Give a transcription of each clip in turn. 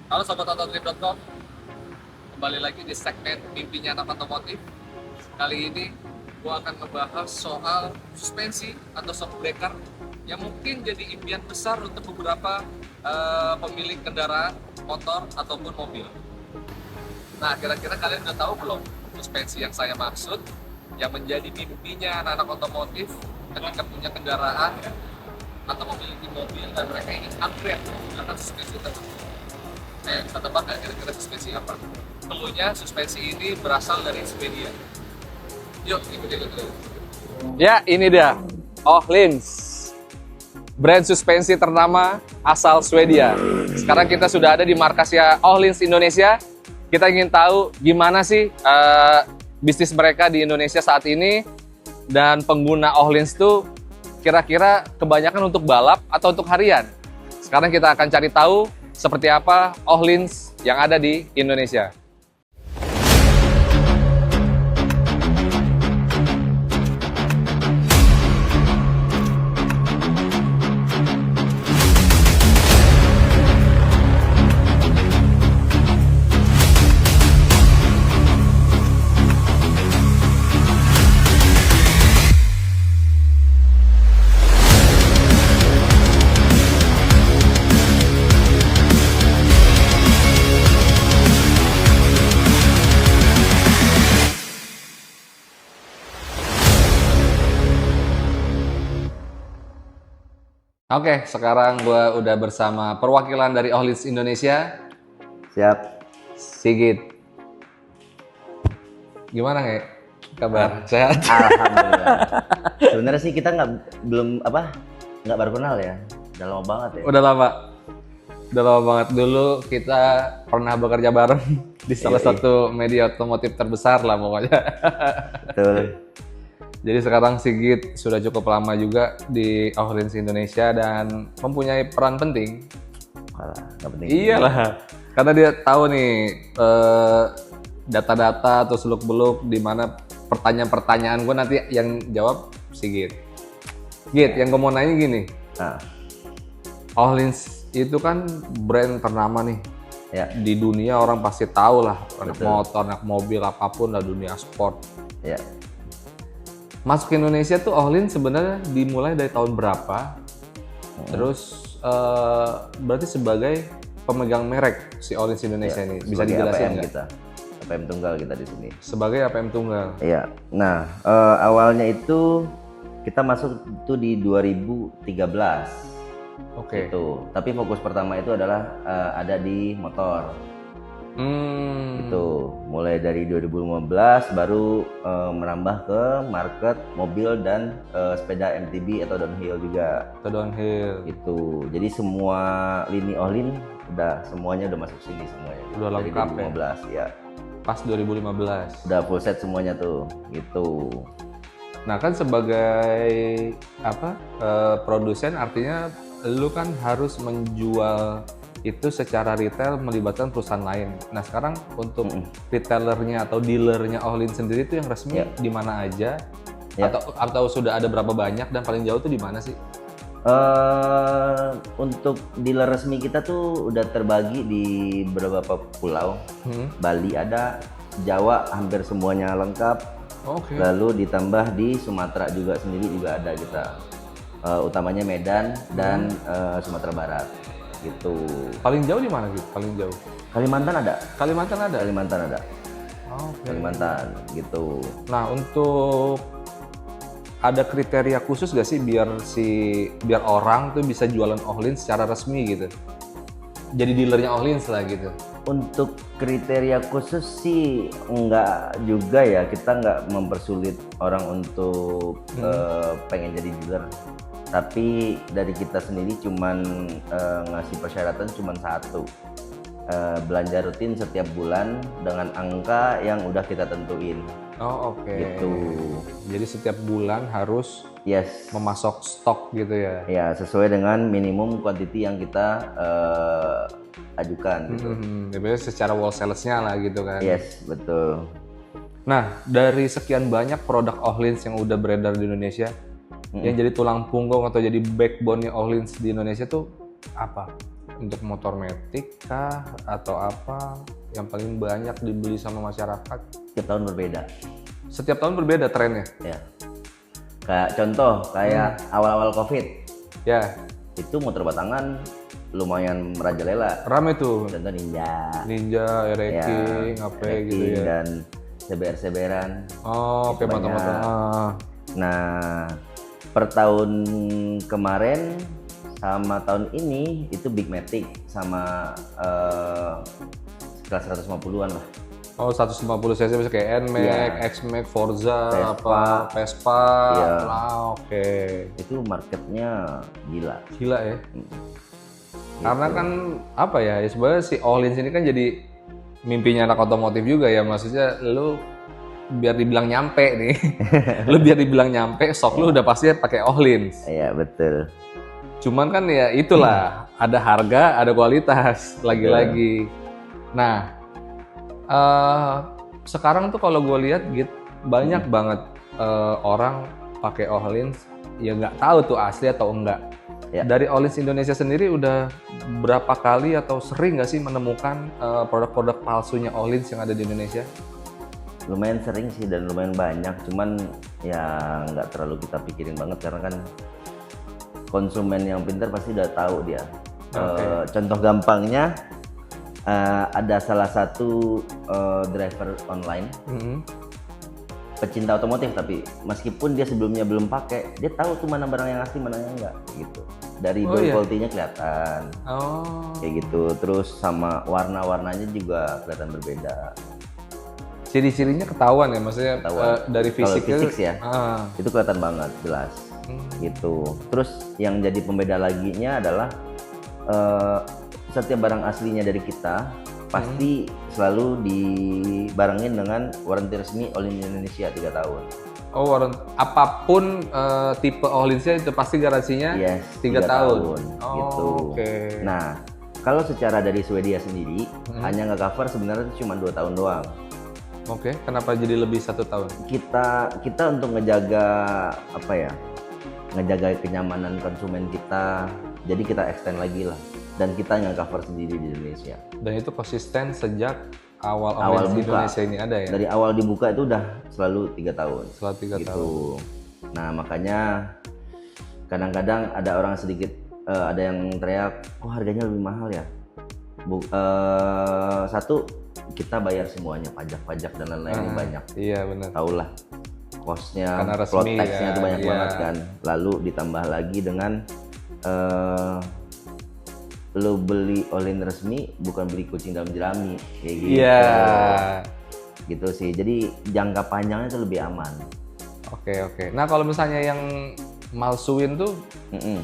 Halo Sobat Ototrip.com, kembali lagi di segmen Mimpinya Anak Otomotif. Kali ini gua akan ngebahas soal suspensi atau shock breaker yang mungkin jadi impian besar untuk beberapa pemilik kendaraan motor ataupun mobil. Nah, kira-kira kalian udah tahu belum suspensi yang saya maksud, yang menjadi mimpinya anak-anak otomotif ketika punya kendaraan atau memiliki mobil dan mereka ingin upgrade menggunakan suspensi tertentu. Bisa tebak nggak kira-kira suspensi apa? Tentunya suspensi ini berasal dari Swedia. Yuk, ikutin dulu. Ya, ini dia. Öhlins. Brand suspensi ternama asal Swedia. Sekarang kita sudah ada di markasnya Öhlins Indonesia. Kita ingin tahu gimana sih bisnis mereka di Indonesia saat ini, dan pengguna Öhlins itu kira-kira kebanyakan untuk balap atau untuk harian. Sekarang kita akan cari tahu seperti apa Öhlins yang ada di Indonesia. Oke, sekarang gue udah bersama perwakilan dari Öhlins Indonesia. Siap. Sigit. Gimana nggak kabar? Sehat? Alhamdulillah. Sebenarnya sih kita nggak baru kenal ya. Udah lama banget ya. Udah lama banget. Dulu kita pernah bekerja bareng di salah satu media otomotif terbesar lah pokoknya. Betul. Jadi sekarang Sigit sudah cukup lama juga di Öhlins Indonesia dan mempunyai peran penting. Malah nggak penting. Iyalah, karena dia tahu nih data-data atau seluk-beluk di mana pertanyaan-pertanyaan gue nanti yang jawab Sigit. Git, yang gue mau nanya gini, Nah, Öhlins itu kan brand ternama nih. ya, Di dunia orang pasti tahu lah, anak Betul. motor, anak mobil, apapun lah dunia sport. ya. Masuk ke Indonesia tuh Öhlins sebenarnya dimulai dari tahun berapa? Terus berarti sebagai pemegang merek si Öhlins Indonesia ini bisa Sebagai dijelasin APM nggak? kita, APM tunggal kita di sini. Sebagai APM tunggal. Iya. Nah, awalnya itu kita masuk itu di 2013. Oke. Itu. Tapi fokus pertama itu adalah ada di motor. Itu mulai dari 2015 baru merambah ke market mobil dan sepeda MTB atau downhill juga. Atau downhill. Itu jadi semua lini Öhlins semuanya udah masuk sini semuanya. Udah Dari lengkap 2015 ya. Pas 2015. Udah full set semuanya tuh. Gitu. Nah kan sebagai produsen artinya lu kan harus menjual itu secara retail melibatkan perusahaan lain. Nah sekarang untuk retailernya atau dealernya Öhlins sendiri itu yang resmi Ya. di mana aja? Ya. Atau sudah ada berapa banyak dan paling jauh tuh di mana sih? Untuk dealer resmi kita tuh udah terbagi di beberapa pulau. Bali ada, Jawa hampir semuanya lengkap. Oke. Lalu ditambah di Sumatera juga sendiri juga ada kita. Utamanya Medan dan Sumatera Barat. Gitu. Paling jauh di mana gitu? Paling jauh? Kalimantan ada. Kalimantan ada? Kalimantan ada. Oke. Kalimantan gitu. Nah untuk ada kriteria khusus gak sih biar orang tuh bisa jualan Öhlins secara resmi gitu? Jadi dealernya Öhlins lah gitu. Untuk kriteria khusus sih enggak juga ya, kita nggak mempersulit orang untuk pengen jadi dealer. Tapi dari kita sendiri cuman ngasih persyaratan cuman satu, belanja rutin setiap bulan dengan angka yang udah kita tentuin. Oh oke. Gitu. Jadi setiap bulan harus Yes. memasok stok gitu ya? Ya sesuai dengan minimum quantity yang kita ajukan. Gitu. Ya, biasanya secara wholesalers-nya lah gitu kan? Yes, betul. Nah dari sekian banyak produk Öhlins yang udah beredar di Indonesia, yang jadi tulang punggung atau jadi backbone-nya Öhlins di Indonesia tuh apa? untuk motor matic kah atau apa yang paling banyak dibeli sama masyarakat? Tiap tahun berbeda. Setiap tahun berbeda trennya. Ya. Kayak contoh kayak awal-awal COVID Ya, itu motor batangan lumayan merajalela. rame tuh. Contoh Ninja, Wrecking, apa gitu Wrecking ya. dan CBR-CBRan. Oh, oke, banyak. motor-motor. Nah, per tahun kemarin sama tahun ini itu Big Matic sama sekitar 150-an lah. Oh, 150 cc bisa kayak NMAX, Iya. X-Max, Forza, Vespa. Vespa. Iya. Lah, oke. Itu marketnya gila. Gila ya. Gitu. Karena kan apa ya, sebenarnya si Ohlins ini kan jadi mimpinya anak otomotif juga ya. Maksudnya lu biar dibilang nyampe nih. Lu biar dibilang nyampe, sok lu udah pasti pakai Ohlins. Iya, betul. Cuman kan ya itulah, ada harga, ada kualitas, lagi-lagi. Nah, sekarang tuh kalau gue lihat gitu, banyak banget orang pakai Ohlins, ya nggak tahu tuh asli atau enggak. Ya. Dari Ohlins Indonesia sendiri udah berapa kali atau sering nggak sih menemukan produk-produk palsunya Ohlins yang ada di Indonesia? Lumayan sering sih dan lumayan banyak, cuman ya nggak terlalu kita pikirin banget karena kan konsumen yang pintar pasti udah tahu dia. Contoh gampangnya ada salah satu driver online pecinta otomotif, tapi meskipun dia sebelumnya belum pakai, dia tahu tuh mana barang yang asli mana yang enggak gitu. Dari build quality-nya kelihatan. Oh. Kayak gitu. Terus sama warna-warnanya juga kelihatan berbeda. Ciri-cirinya ketahuan ya, maksudnya Ketahuan. dari Kalau fisiknya. fisik ya, itu kelihatan banget jelas. Gitu. Terus yang jadi pembeda laginya adalah setiap barang aslinya dari kita pasti selalu dibarengin dengan waranti resmi Ohlins Indonesia 3 tahun. Oh, apapun tipe Ohlinsnya itu pasti garansinya Yes, 3 tahun. Oh, gitu. oke. Nah, kalau secara dari Swedia sendiri hanya nge-cover sebenarnya cuma 2 tahun doang. Oke, kenapa jadi lebih 1 tahun? Kita untuk ngejaga apa ya? Ngejaga kenyamanan konsumen kita. Jadi kita extend lagi lah. Dan kita nge-cover sendiri di Indonesia. Dan itu konsisten sejak awal Awal Ohlins buka. Indonesia ini ada ya? Dari awal dibuka itu udah selalu 3 tahun. Setelah 3 Gitu. tahun. Nah, makanya kadang-kadang ada orang sedikit ada yang teriak, "Oh, harganya lebih mahal ya?" Satu, kita bayar semuanya, pajak-pajak dan lain-lain banyak. Iya, benar. Taulah cost-nya, Karena resmi plot tax-nya kan, tuh banyak iya. banget kan. Lalu ditambah lagi dengan lo beli Ohlins resmi bukan beli kucing dalam jerami kayak gitu. Iya. Gitu sih. Jadi jangka panjangnya itu lebih aman. Oke. Nah, kalau misalnya yang malsuin tuh Mm-mm.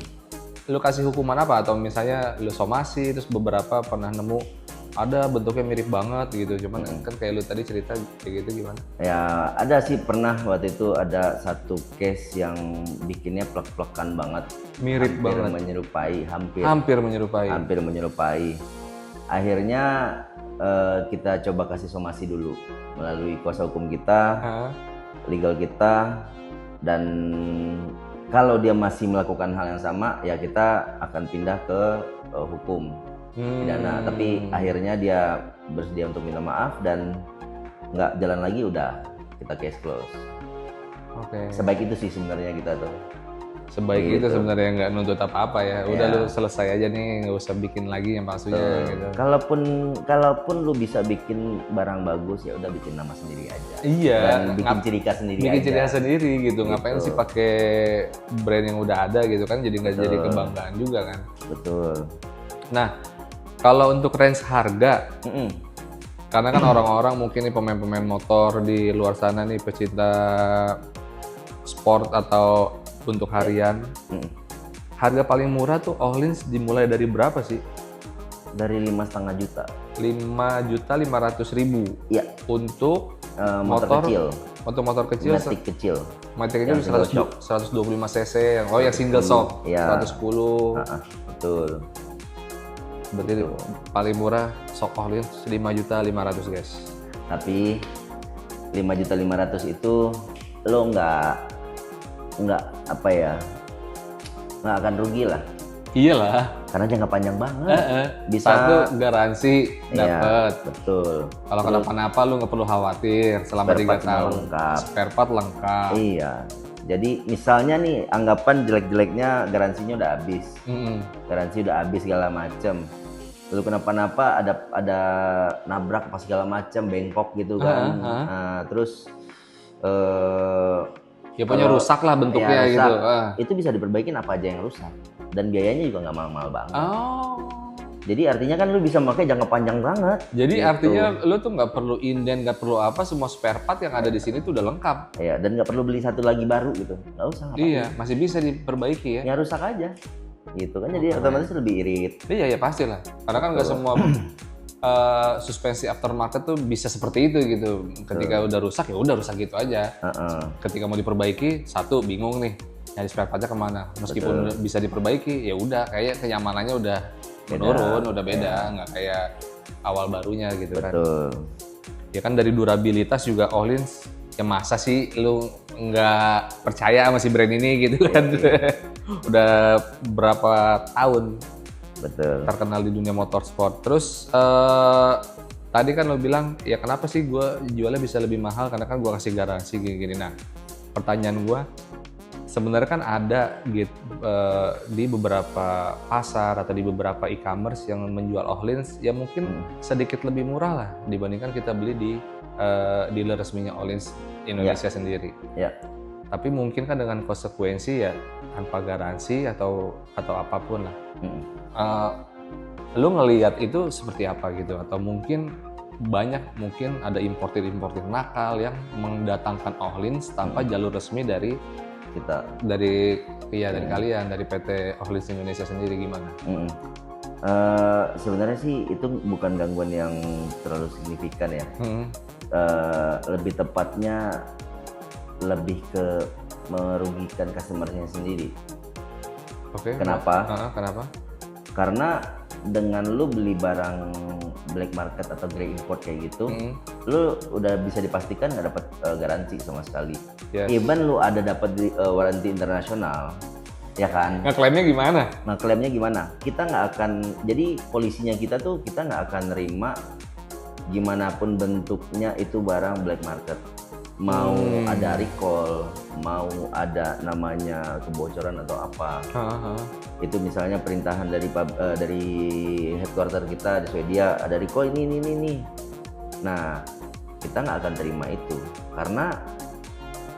lu kasih hukuman apa? Atau misalnya lu somasi terus beberapa pernah nemu ada bentuknya mirip banget gitu, cuman kan kayak lu tadi cerita kayak gitu gimana? Ya ada sih, pernah waktu itu ada satu case yang bikinnya plek-plekan banget, Mirip hampir banget. menyerupai, Hampir menyerupai. hampir menyerupai. Akhirnya kita coba kasih somasi dulu melalui kuasa hukum kita, Hah? legal kita, dan kalau dia masih melakukan hal yang sama ya kita akan pindah ke hukum pidana. Tapi akhirnya dia bersedia untuk minta maaf dan nggak jalan lagi, udah kita case close. Oke. Sebaik itu sih sebenarnya kita tuh. Sebaik itu Gitu. sebenarnya nggak nuntut apa-apa ya. Udah Ya. lu selesai aja nih, nggak usah bikin lagi yang palsunya gitu. Kalaupun lu bisa bikin barang bagus ya udah bikin nama sendiri aja. Iya. Dan bikin ciri khas sendiri Bikin aja. ciri khas sendiri gitu. Ngapain Gitu. sih pakai brand yang udah ada gitu kan? Jadi nggak jadi Betul. kebanggaan juga kan. Betul. Nah, kalau untuk range harga, Mm-mm. karena kan orang-orang mungkin nih pemain-pemain motor di luar sana nih pecinta sport atau untuk harian, Mm-mm. harga paling murah tuh Ohlins dimulai dari berapa sih? Dari 5,5 juta. 5.500.000 Iya. untuk Motor motor kecil, untuk motor kecil. Matic kecil. Matic itu Yang single 125 cc yang yang single shock, Iya. 110. Betul. Berarti paling murah shock Ohlins 5.500.000 guys. Tapi 5.500.000 itu lo nggak apa ya, nggak akan rugi lah. Iyalah. karena jangka panjang banget. Bisa Satu garansi Iya, dapat. betul. Kalau kenapa-napa lu nggak perlu khawatir selama Spare 3 part semua tahun. lengkap. Spare part lengkap. Iya. Jadi misalnya nih anggapan jelek-jeleknya garansinya udah habis. Mm-mm. Garansi udah habis segala macem. Lalu kenapa-napa ada nabrak apa segala macem, bengkok gitu kan. Nah, terus Ya punya kalau- rusak lah bentuknya ya, rusak, gitu. itu bisa diperbaikin apa aja yang rusak. Dan biayanya juga nggak mahal-mahal banget. Oh. Jadi artinya kan lu bisa pakai jangka panjang banget. Jadi Gitu. artinya lu tuh nggak perlu inden, nggak perlu apa, semua spare part yang ada di sini tuh udah lengkap. Ya, dan nggak perlu beli satu lagi baru gitu. Nggak usah. ngapain. Iya, masih bisa diperbaiki ya. Ya rusak aja. Gitu kan jadi otomatis lebih irit. Iya ya pasti lah. Karena kan nggak semua suspensi aftermarket tuh bisa seperti itu gitu. Ketika udah rusak ya udah rusak gitu aja. Heeh. Ketika mau diperbaiki, satu bingung nih nyari spare partnya kemana. Meskipun bisa diperbaiki, ya udah kayak kenyamanannya udah menurun, udah beda, nggak kayak awal barunya gitu kan. Betul. Ya kan dari durabilitas juga Ohlins, ya masa sih lu nggak percaya sama si brand ini gitu kan. Udah berapa tahun Betul. terkenal di dunia motorsport. Terus tadi kan lo bilang ya kenapa sih gue jualnya bisa lebih mahal karena kan gue kasih garansi gini-gini. Nah pertanyaan gue sebenarnya kan ada gitu di beberapa pasar atau di beberapa e-commerce yang menjual Ohlins ya mungkin sedikit lebih murah lah dibandingkan kita beli di dealer resminya Ohlins Indonesia sendiri. Ya. Tapi mungkin kan dengan konsekuensi ya tanpa garansi atau apapun lah. Lu ngelihat itu seperti apa gitu atau mungkin ada importir nakal yang mendatangkan Ohlins tanpa jalur resmi dari kalian dari PT Ohlins Indonesia sendiri gimana? Sebenarnya sih itu bukan gangguan yang terlalu signifikan ya. Lebih tepatnya lebih ke merugikan customer-nya sendiri. Oke. Kenapa? Kenapa? Karena dengan lu beli barang black market atau grey import kayak gitu, lu udah bisa dipastikan nggak dapat garansi sama sekali. Yes. Even lu ada dapat warranty internasional, ya kan? Ngeklaimnya gimana? Nah klaimnya gimana? Kita nggak akan, jadi polisinya kita nggak akan nerima gimana pun bentuknya itu barang black market. Mau ada recall, mau ada namanya kebocoran atau apa. Itu misalnya perintahan dari headquarter kita di Swedia ada recall ini. Nah kita nggak akan terima itu karena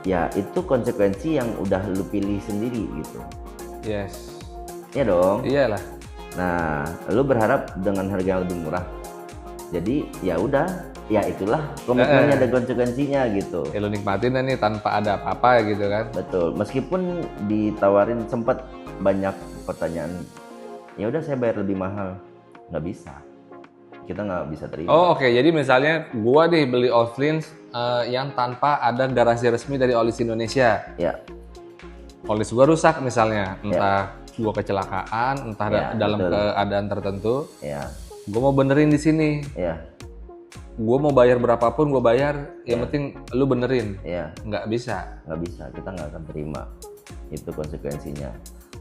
ya itu konsekuensi yang udah lu pilih sendiri gitu. Yes. Iya dong. Iyalah. Nah lu berharap dengan harga yang lebih murah. Jadi ya udah, ya itulah komitmennya ada konsekuensinya gitu. Ya lu nikmatin nih tanpa ada apa-apa gitu kan. Betul. Meskipun ditawarin sempat banyak pertanyaan, ya udah saya bayar lebih mahal, nggak bisa. Kita nggak bisa terima. Oh oke. Jadi misalnya gua nih beli Ohlins yang tanpa ada garansi resmi dari Ohlins Indonesia. Ya. Ohlins gua rusak misalnya, entah gua kecelakaan, entah dalam keadaan tertentu. Ya. Gua mau benerin di sini. Ya. Gue mau bayar berapapun gue bayar, yang penting lu benerin. Ya. Nggak bisa. Nggak bisa. Kita nggak akan terima. Itu konsekuensinya.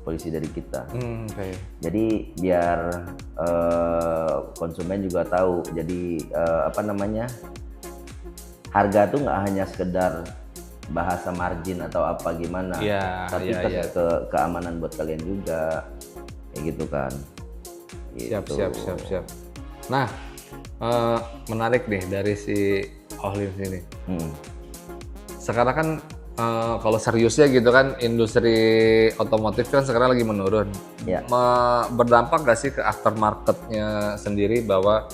Polisi dari kita. Okay. Jadi biar konsumen juga tahu. Jadi harga tuh nggak hanya sekedar bahasa margin atau apa gimana, tapi keamanan buat kalian juga, kayak gitu kan. Siap. Nah, menarik nih dari si Ohlins ini. Sekarang kan kalau seriusnya gitu kan industri otomotif kan sekarang lagi menurun. Ya. Berdampak nggak sih ke aftermarketnya sendiri bahwa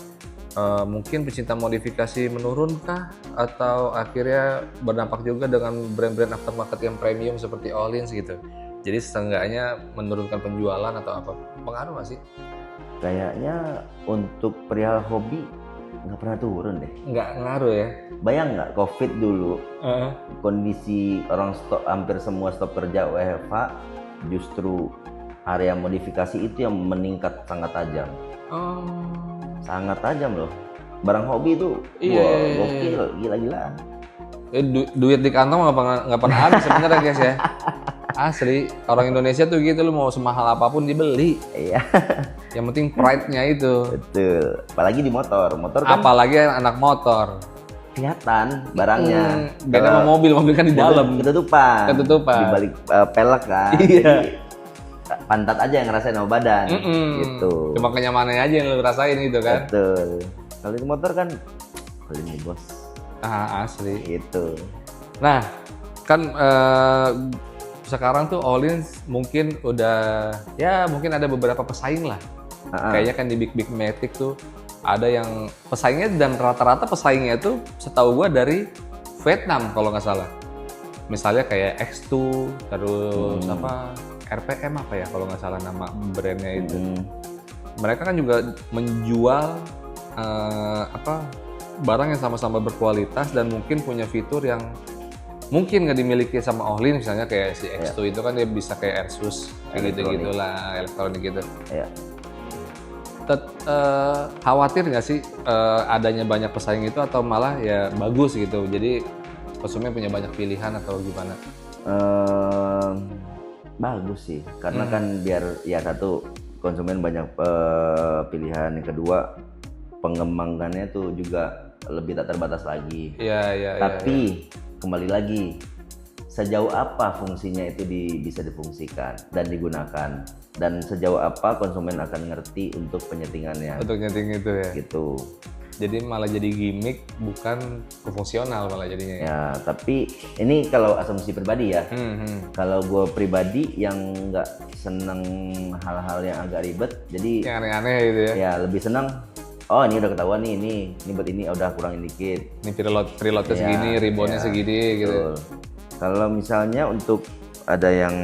mungkin pecinta modifikasi menurun kah? Atau akhirnya berdampak juga dengan brand-brand aftermarket yang premium seperti Ohlins gitu? Jadi seenggaknya menurunkan penjualan atau apa? Pengaruh nggak sih? Kayaknya untuk perihal hobi nggak pernah turun deh. Nggak ngaruh ya? Bayang nggak COVID dulu, kondisi orang hampir semua stop kerja WFH, justru area modifikasi itu yang meningkat sangat tajam. Sangat tajam loh. Barang hobi itu, gokil, gila-gilaan. Duit di kantong nggak pernah habis sebenarnya guys ya. Asli, orang Indonesia tuh gitu, lu mau semahal apapun dibeli. Iya, Yang penting pride-nya itu. betul. Apalagi di motor kan Apalagi anak motor. kelihatan barangnya. Beda sama mobil kan di dalam. Ketutupan. Ketutupan. Di balik pelek kan. Iya. Jadi, pantat aja yang ngerasain sama badan. Gitu. Cuma kenyamanannya aja yang lu rasain gitu kan. Betul. Kalau di motor kan, ini bos. Asli. Gitu. Nah, kan sekarang tuh Olins mungkin udah, ya mungkin ada beberapa pesaing lah. Kayaknya kan di Big Matic tuh ada yang pesaingnya, dan rata-rata pesaingnya tuh setahu gua dari Vietnam kalau nggak salah. Misalnya kayak X2, terus apa RPM apa ya kalau nggak salah nama brandnya itu. Mereka kan juga menjual barang yang sama-sama berkualitas dan mungkin punya fitur yang mungkin nggak dimiliki sama Olin, misalnya kayak si X2 itu kan dia bisa kayak Asus kayak gitu-gitulah, elektronik gitu. Iya. Khawatir nggak sih adanya banyak pesaing itu, atau malah ya bagus gitu, jadi konsumen punya banyak pilihan atau gimana? Bagus sih, karena kan biar ya satu konsumen banyak pilihan, yang kedua pengembangannya tuh juga lebih tak terbatas lagi. Iya. Tapi kembali lagi, sejauh apa fungsinya itu bisa difungsikan dan digunakan, dan sejauh apa konsumen akan ngerti untuk penyetingannya. Untuk nyeting itu ya. Gitu. Jadi malah jadi gimmick, bukan fungsional malah jadinya. Ya, tapi ini kalau asumsi pribadi ya. Kalau gue pribadi yang nggak seneng hal-hal yang agak ribet, jadi Yang aneh-aneh gitu ya. ya lebih seneng. Oh, ini udah ketahuan nih, ini buat ini udah kurangin dikit. Ini preloadnya Ya, segini, ribbonnya ya, segini gitu. betul. Kalau misalnya untuk ada yang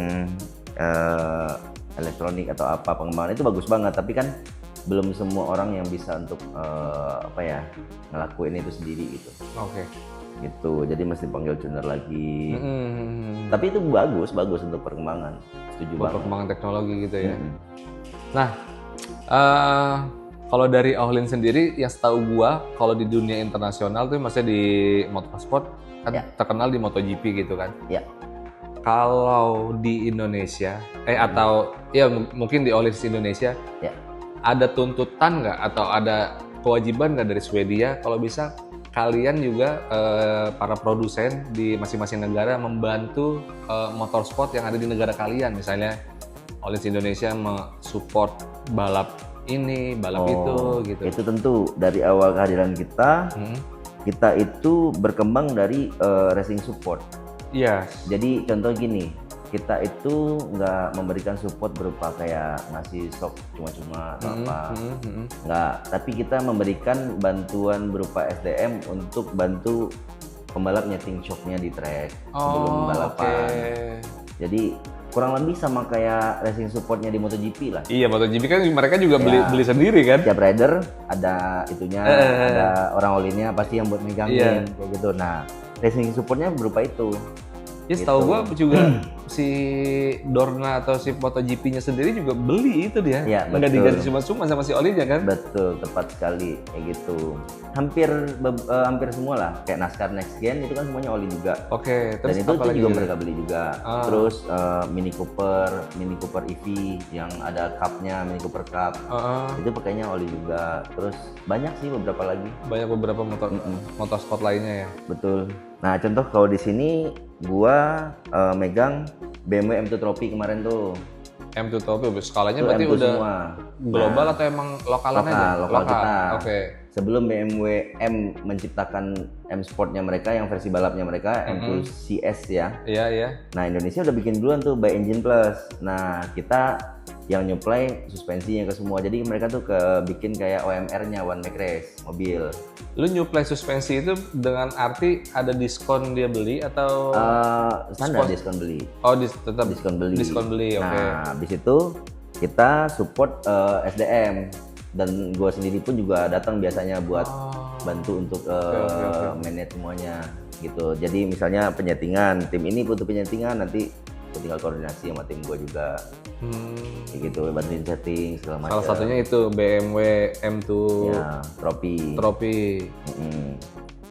elektronik atau apa pengembangan itu bagus banget, tapi kan belum semua orang yang bisa untuk ngelakuin itu sendiri gitu. Oke. Gitu, jadi mesti panggil tuner lagi. Tapi itu bagus untuk perkembangan. Setuju Buat banget. perkembangan teknologi gitu ya. Nah, kalau dari Olin sendiri, yang setahu gua, kalau di dunia internasional tuh maksudnya di motorsport kan terkenal di MotoGP gitu kan. Ya. Kalau di Indonesia, atau ya mungkin di Olins Indonesia, Ya. ada tuntutan nggak atau ada kewajiban nggak dari Swedia kalau bisa kalian juga para produsen di masing-masing negara membantu motorsport yang ada di negara kalian, misalnya Olins Indonesia mensupport balap ini, balap itu gitu. Itu tentu dari awal kehadiran kita, kita itu berkembang dari racing support. Iya. Jadi contoh gini, kita itu nggak memberikan support berupa kayak ngasih stok cuma-cuma atau apa, nggak. Tapi kita memberikan bantuan berupa SDM untuk bantu pembalap nyeting shocknya di track sebelum balapan. Jadi kurang lebih sama kayak racing supportnya di MotoGP lah. Iya, MotoGP kan mereka juga beli sendiri kan. Tiap rider ada itunya, ada orang olinnya pasti yang buat megangin kayak gitu. Nah, racing supportnya berupa itu. Ya setahu gua juga si Dorna atau si MotoGP-nya sendiri juga beli itu dia. Ya, nggak diganti cuma-cuma sama si Olinya kan? Betul, tepat sekali kayak gitu. Hampir semua lah, kayak NASCAR Next Gen itu kan semuanya oli juga. Oke, Dan terus itu apa lagi juga gitu? mereka beli juga. Terus Mini Cooper EV yang ada cupnya, Mini Cooper Cup. Itu pakainya oli juga. Terus banyak sih beberapa lagi. Banyak beberapa motorsport lainnya ya. Betul. Nah, contoh kalau di sini gua megang BMW M2 Trophy kemarin tuh. M2 Trophy, skalanya Itu berarti M2 udah semua. global atau emang lokalan aja? Lokal kita. Oke. Sebelum BMW M menciptakan M Sportnya mereka, yang versi balapnya mereka, M2 CS ya. Iya. Nah, Indonesia udah bikin duluan tuh by Engine Plus. Nah, kita yang nyuplai suspensinya ke semua. Jadi mereka tuh bikin kayak OMR-nya, One Make Race mobil. Lu nyuplai suspensi itu dengan arti ada diskon dia beli atau? Standar diskon beli. Oh, tetap Diskon beli. Diskon beli, oke. Nah, habis itu kita support SDM, dan gue sendiri pun juga datang biasanya buat bantu untuk manage semuanya gitu. Jadi misalnya penyetingan, tim ini butuh penyetingan, nanti gue tinggal koordinasi sama tim gue juga. Kayak gitu, bantuin setting segala macam. Salah satunya itu BMW M2 ya, Trophy. Trophy.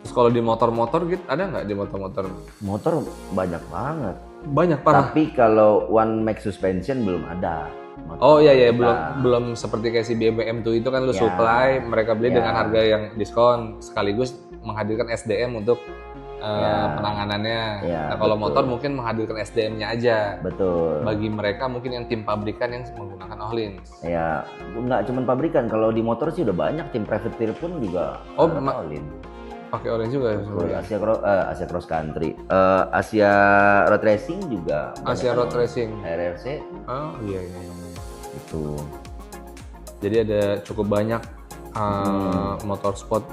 Terus kalau di motor-motor gitu ada nggak di motor-motor? Motor banyak banget. Banyak parah. Tapi kalau one max suspension belum ada. motor Oh iya iya, kita. belum seperti kayak si BMW M2 itu kan lu Ya. supply, mereka beli Ya. dengan harga yang diskon sekaligus menghadirkan SDM untuk Ya. penanganannya. Ya, Nah, kalau betul. motor mungkin menghadirkan SDM-nya aja. Betul. Bagi mereka mungkin yang tim pabrikan yang menggunakan Ohlins. Ya, nggak cuma pabrikan. Kalau di motor sih udah banyak, tim privateer pun juga Oh, Ohlin. Pakai Ohlins juga sebenarnya. Asia Cross Country, Asia Road Racing juga. Asia banyak Road kan. Racing. RRC Oh iya iya. iya. itu. Jadi ada cukup banyak motorsport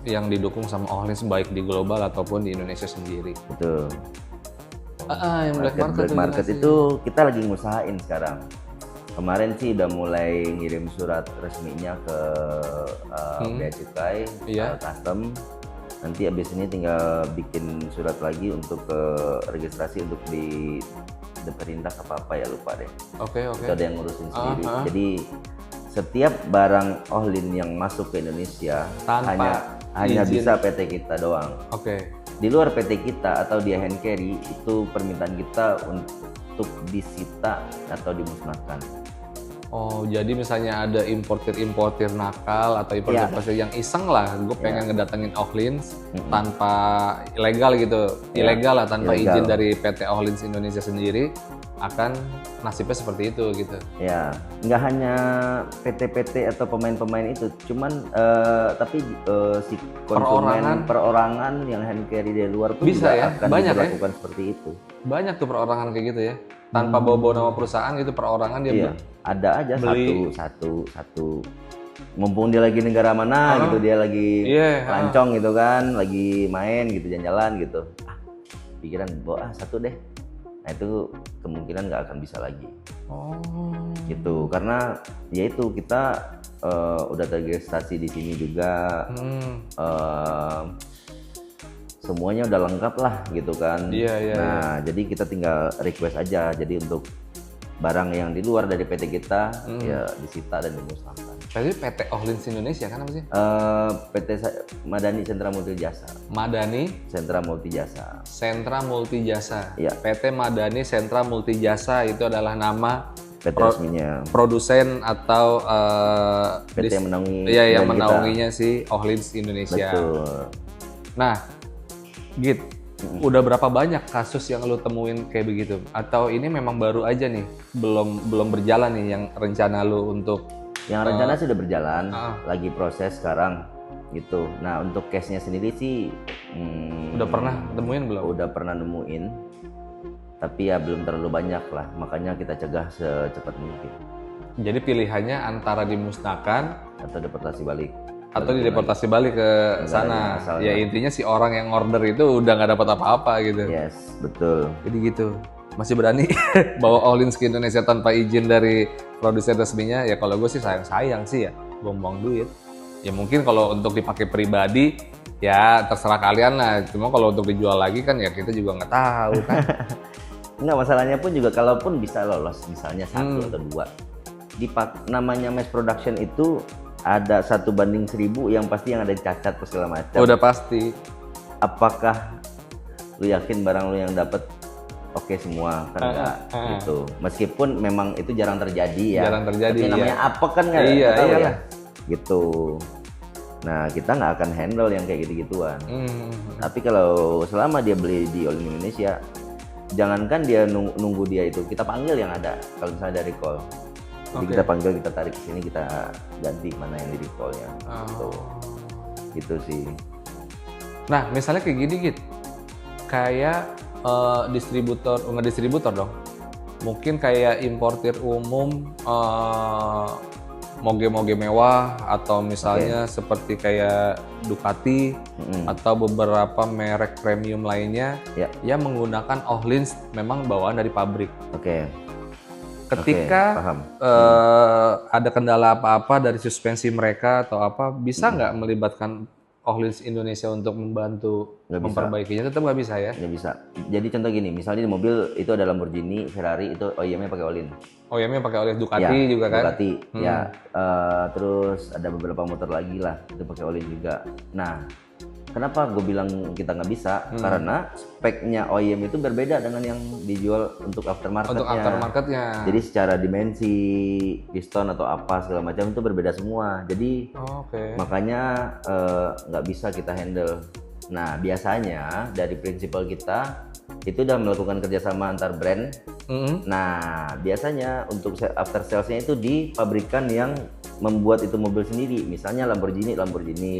yang didukung sama Ohlins baik di global ataupun di Indonesia sendiri. Betul. Yang black market, Black tuh market jelasin. itu kita lagi ngusahain sekarang. Kemarin sih udah mulai ngirim surat resminya ke Bea Cukai, Iya. custom. Nanti abis ini tinggal bikin surat lagi untuk ke registrasi untuk diperindak apa ya, lupa deh. Oke oke. Itu ada yang ngurusin sendiri. Ah. Jadi setiap barang Ohlin yang masuk ke Indonesia Tanpa hanya izin. bisa PT kita doang. Oke. Di luar PT kita atau dia hand carry, itu permintaan kita untuk disita atau dimusnahkan. Oh, jadi misalnya ada importir nakal atau importir yang iseng lah, gue pengen ngedatengin Ohlins tanpa ilegal gitu, ilegal lah tanpa Ilegal. izin dari PT Ohlins Indonesia sendiri, akan nasibnya seperti itu gitu. Ya, nggak hanya PT-PT atau pemain-pemain itu, cuman tapi si konsumen perorangan yang hand carry dari luar pun Bisa juga ya? akan Banyak ya? dilakukan seperti itu. Banyak tuh perorangan kayak gitu ya, tanpa bawa-bawa nama perusahaan gitu, perorangan dia Iya, ada aja beli. satu. Mumpung dia lagi negara mana gitu, dia lagi Iya, lancong gitu kan, lagi main gitu, jalan-jalan gitu. Pikiran bawa satu deh. Nah itu kemungkinan nggak akan bisa lagi. Oh. Gitu, karena ya itu kita udah terregistrasi di sini juga. Semuanya udah lengkap lah gitu kan. Iya. Nah jadi kita tinggal request aja, jadi untuk barang yang di luar dari PT kita ya disita dan dimusnahkan. Tadi PT Ohlins Indonesia kan apa sih? PT Madani Sentra Multijasa. Madani Sentra Multijasa. Sentra Multijasa. Iya. PT Madani Sentra Multijasa itu adalah nama PT resminya. produsen atau PT yang menaungi. iya yang brand kita. menaunginya si Ohlins Indonesia. Betul. Nah, Git, udah berapa banyak kasus yang lu temuin kayak begitu? Atau ini memang baru aja nih, belum berjalan nih yang rencana lu untuk Yang rencana sudah berjalan, Ah. lagi proses sekarang gitu. Nah untuk case-nya sendiri sih udah pernah temuin belum? udah pernah nemuin, tapi ya belum terlalu banyak lah. Makanya kita cegah secepat mungkin Jadi pilihannya antara dimusnahkan atau deportasi balik. atau dideportasi balik ke sana. asalnya. Ya intinya si orang yang order itu udah nggak dapat apa-apa gitu. Yes, betul. Jadi gitu. Masih berani bawa Ohlins ke Indonesia tanpa izin dari produsen resminya? Ya kalau gue sih sayang sih ya, buang-buang duit. Ya mungkin kalau untuk dipakai pribadi ya terserah kalian lah. Cuma kalau untuk dijual lagi kan ya kita juga nggak tahu kan. Enggak, masalahnya pun juga kalaupun bisa lolos misalnya 1 atau 2 namanya mass production itu ada 1:1000 yang pasti yang ada cacat segala macam. Udah pasti. Apakah lu yakin barang lu yang dapat oke semua? Kan enggak gitu. Meskipun memang itu jarang terjadi ya. Jarang terjadi, Tapi namanya iya. apa kan nggak Iya, tahu iyalah. ya. Gitu. Nah kita nggak akan handle yang kayak gitu-gituan. Tapi kalau selama dia beli di Ohlins Indonesia, jangankan dia nunggu dia itu, kita panggil yang ada. Kalau misalnya dari recall, jadi kita panggil, kita tarik ke sini, kita ganti mana yang di recallnya. Gitu sih. Nah misalnya kayak gini gitu, kayak distributor, nggak distributor dong, mungkin kayak importir umum, moge-moge mewah atau misalnya seperti kayak Ducati atau beberapa merek premium lainnya Ya. yang menggunakan Ohlins memang bawaan dari pabrik. Oke. Ketika Paham. ada kendala apa-apa dari suspensi mereka atau apa, bisa nggak melibatkan Ohlins Indonesia untuk membantu Nggak bisa. memperbaikinya? Tetap nggak bisa ya? Nggak bisa. Jadi contoh gini, misalnya di mobil itu ada Lamborghini, Ferrari, itu OEM-nya pakai Ohlins. Oh ya, pakai Ohlins. Ducati juga kan? Ducati, ya. Terus ada beberapa motor lagi lah, itu pakai Ohlins juga. Nah, Kenapa gue bilang kita nggak bisa? Karena speknya OEM itu berbeda dengan yang dijual untuk aftermarketnya. Untuk aftermarketnya. Jadi secara dimensi, piston atau apa segala macam itu berbeda semua. Jadi Oke. makanya nggak bisa kita handle. Nah biasanya dari prinsipal kita itu udah melakukan kerjasama antar brand. Nah biasanya untuk after salesnya itu di pabrikan yang membuat itu mobil sendiri, misalnya Lamborghini.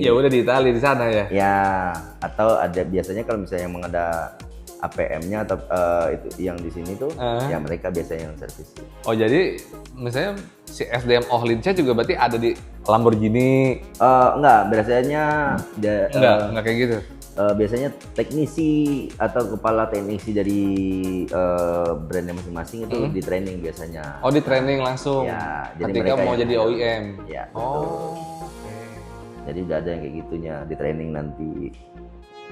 Ya udah di Itali di sana ya. Ya, atau ada biasanya kalau misalnya yang ada APM-nya atau itu yang di sini tuh, ya mereka biasanya yang servis. Oh jadi misalnya si SDM Ohlinsnya juga berarti ada di Lamborghini? Enggak, biasanya Enggak kayak gitu. biasanya teknisi atau kepala teknisi dari brandnya masing-masing itu di training biasanya. Oh di training langsung. Ya, jadi ketika mereka mau yang jadi handle. OEM. Ya, betul. Oh. Oke. Jadi udah ada yang kayak gitunya di training nanti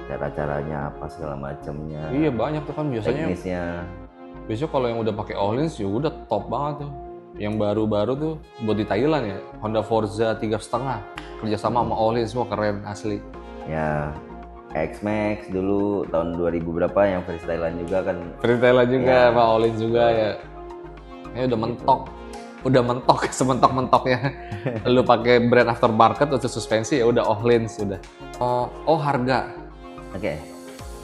cara-caranya apa segala macamnya. Iya banyak tuh kan biasanya. Teknisnya. Biasanya kalau yang udah pakai Ohlins ya udah top banget tuh. Yang baru-baru tuh buat di Thailand ya, Honda Forza 3,5 kerjasama sama Ohlins, semua keren asli. Ya, X-Max dulu tahun 2000 berapa yang versi Thailand juga kan. Versi Thailand juga, Ya. sama Ohlins juga ya. Ini udah mentok. Udah mentok sementok-mentoknya. Lu pakai brand aftermarket untuk suspensi ya udah Ohlins udah. Oh harga. Oke.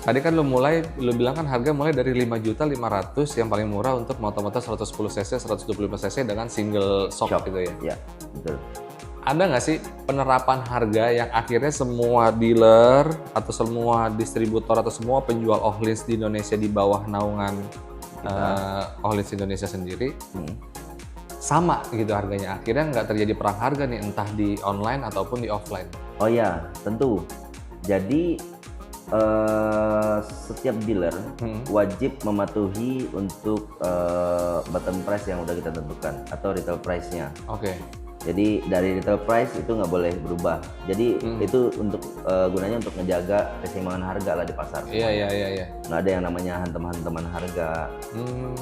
Tadi kan lu bilang kan harga mulai dari 5.500.000 yang paling murah untuk motor-motor 110 cc, 125 cc dengan single shock gitu ya. Ya, betul. Ada nggak sih penerapan harga yang akhirnya semua dealer atau semua distributor atau semua penjual Ohlins di Indonesia di bawah naungan Ohlins Indonesia sendiri sama gitu harganya? Akhirnya nggak terjadi perang harga nih entah di online ataupun di offline. Oh ya, tentu. Jadi setiap dealer wajib mematuhi untuk bottom price yang udah kita tentukan atau retail price-nya. Oke. Jadi dari retail price itu nggak boleh berubah. Jadi itu untuk gunanya untuk ngejaga keseimbangan harga lah di pasar. Iya. Nggak ada yang namanya hantam-hantaman harga.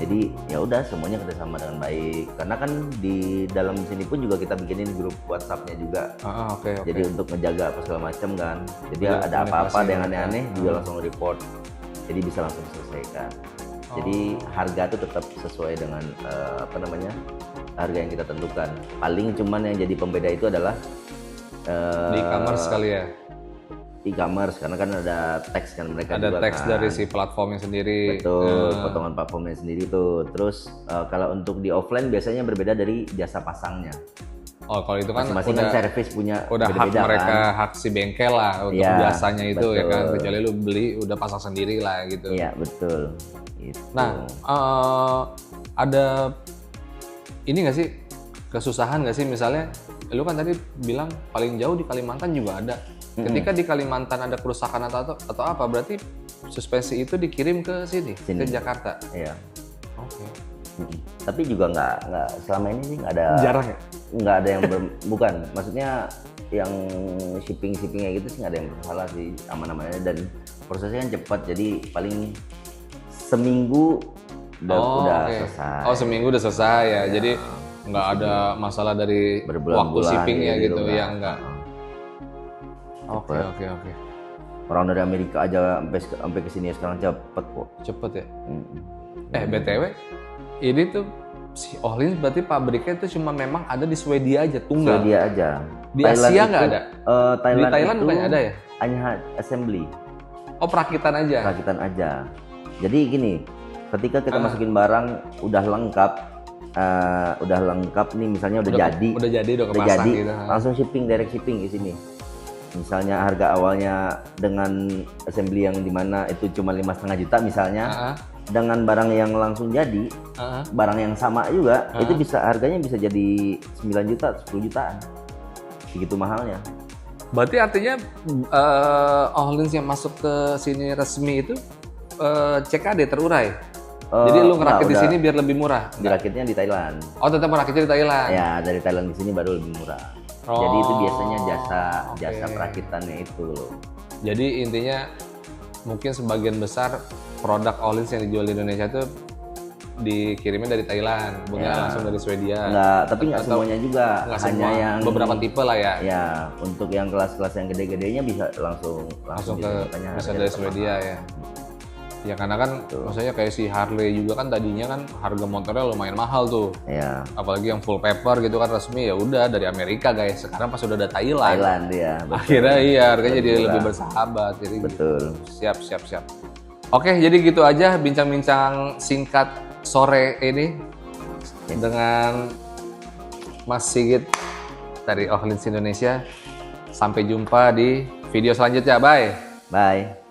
Jadi ya udah semuanya kerjasama dengan baik. Karena kan di dalam sini pun juga kita bikinin grup WhatsApp-nya juga. Oke. Jadi untuk ngejaga apa segala macam kan. Jadi Betul, ada apa-apa komunikasi. yang aneh-aneh juga langsung report. Jadi bisa langsung selesaikan. Jadi harga itu tetap sesuai dengan harga yang kita tentukan. Paling cuman yang jadi pembeda itu adalah Di e-commerce kali ya. e-commerce karena kan ada teks kan mereka Ada juga teks kan. dari si platformnya sendiri. Betul, potongan platformnya sendiri tuh. Terus kalau untuk di offline biasanya berbeda dari jasa pasangnya. Oh, kalau itu kan Masing-masing kan servis punya udah hak beda-beda mereka, kan. hak si bengkel lah untuk Iya, jasanya itu ya kan. betul. Kecuali lu beli udah pasang sendiri lah gitu. Iya, betul. Gitu. Nah, ada ini nggak sih kesusahan nggak sih misalnya? Lu kan tadi bilang paling jauh di Kalimantan juga ada. Ketika di Kalimantan ada kerusakan atau apa, berarti suspensi itu dikirim ke sini. Ke Jakarta. Iya. Oke. Tapi juga nggak selama ini sih nggak ada. Jarang ya? Nggak ada yang bukan. Maksudnya yang shipping kayak gitu sih nggak ada yang bersalah sih, aman-amannya dan prosesnya kan cepat. Jadi paling seminggu udah Oke. selesai. Oh, seminggu udah selesai ya. Jadi nggak ada masalah dari waktu Berbulan-bulan shippingnya ya, gitu gitu, ya nggak. enggak. Oke. Orang dari Amerika aja sampai ke sini sekarang cepet kok. Cepet ya. BTW, ini tuh si Ohlins berarti pabriknya itu cuma memang ada di Swedia aja, tunggal. Swedia aja. Di Asia nggak ada? Thailand Di Thailand itu bukannya ada ya? hanya assembly, Oh, perakitan aja. rakitan aja. Jadi gini, ketika kita masukin barang udah lengkap nih, misalnya udah jadi, Udah kepasang gitu. langsung direct shipping ke sini. Misalnya harga awalnya dengan assembly yang dimana itu cuma 5,5 juta misalnya, dengan barang yang langsung jadi, barang yang sama juga, itu harganya bisa jadi 9 juta, 10 jutaan. Begitu mahalnya. Berarti artinya Ohlins yang masuk ke sini resmi itu CKD terurai. Jadi lu ngerakit di sini biar lebih murah. Dirakitnya di Thailand. Oh, tetap merakitnya di Thailand. Ya, dari Thailand ke sini baru lebih murah. Jadi itu biasanya jasa perakitannya itu loh. Jadi intinya mungkin sebagian besar produk Ohlins yang dijual di Indonesia itu dikirimnya dari Thailand, bukan Ya. langsung dari Swedia. Enggak, tapi nggak Atau semuanya juga. nggak Hanya semua, yang beberapa tipe lah ya. Ya, untuk yang kelas-kelas yang gede-gedenya bisa langsung Langsung ke gitu, makanya bisa harganya dari tetap Swedia mahal. ya. Ya karena kan maksudnya kayak si Harley juga kan tadinya kan harga motornya lumayan mahal tuh. Ya, Apalagi yang full paper gitu kan resmi, ya udah dari Amerika guys. Sekarang pas udah ada Thailand. Thailand ya. Betul. Akhirnya iya harganya jadi Lebih lebih murah. bersahabat. Jadi gitu. Betul. Siap. Oke, jadi gitu aja bincang-bincang singkat sore ini dengan Mas Sigit dari Ohlins Indonesia. Sampai jumpa di video selanjutnya. Bye. Bye.